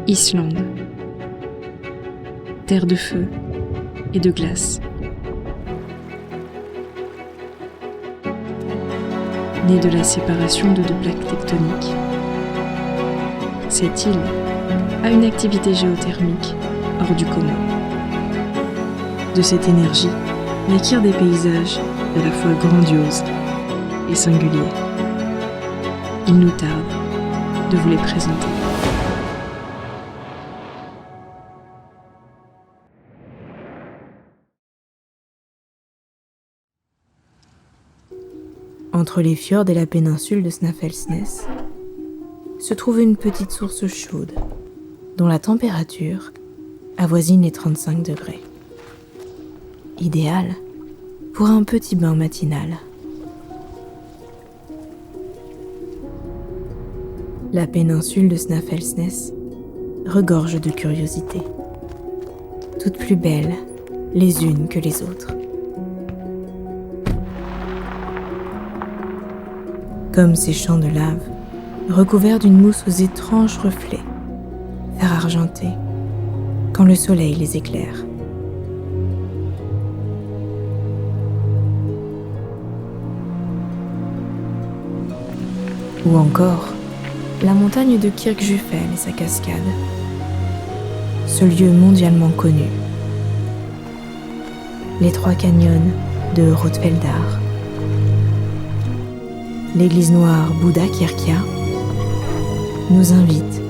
Islande. Terre de feu et de glace. Née de la séparation de deux plaques tectoniques. Cette île a une activité géothermique hors du commun. De cette énergie naquirent des paysages à la fois grandioses et singuliers. Il nous tarde de vous les présenter. Entre les fjords et la péninsule de Snæfellsnes se trouve une petite source chaude dont la température avoisine les 35 degrés. Idéal pour un petit bain matinal. La péninsule de Snæfellsnes regorge de curiosités, toutes plus belles les unes que les autres. Comme ces champs de lave, recouverts d'une mousse aux étranges reflets, fer argenté, quand le soleil les éclaire. Ou encore, la montagne de Kirkjufell et sa cascade, ce lieu mondialement connu. Les 3 canyons de Rotveldar, l'église noire Bouddha Kirkia nous invite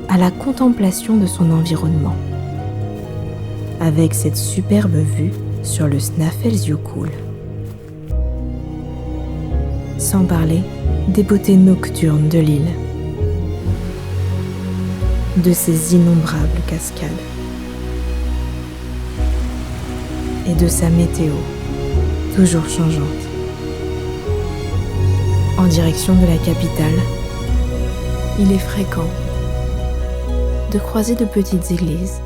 à la contemplation de son environnement, avec cette superbe vue sur le Snæfellsjökull. Sans parler des beautés nocturnes de l'île, de ses innombrables cascades et de sa météo toujours changeante. En direction de la capitale, il est fréquent de croiser de petites églises.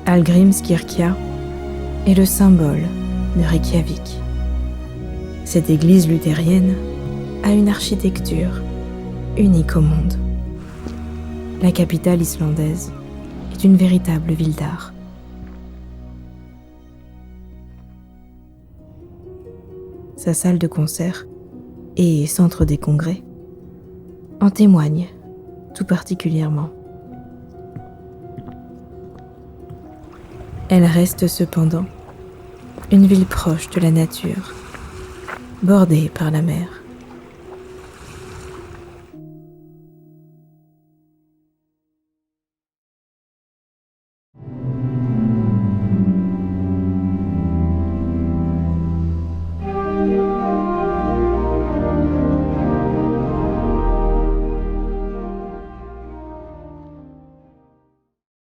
Hallgrímskirkja est le symbole de Reykjavik. Cette église luthérienne a une architecture unique au monde. La capitale islandaise est une véritable ville d'art. Sa salle de concert et centre des congrès en témoignent tout particulièrement. Elle reste cependant une ville proche de la nature, bordée par la mer.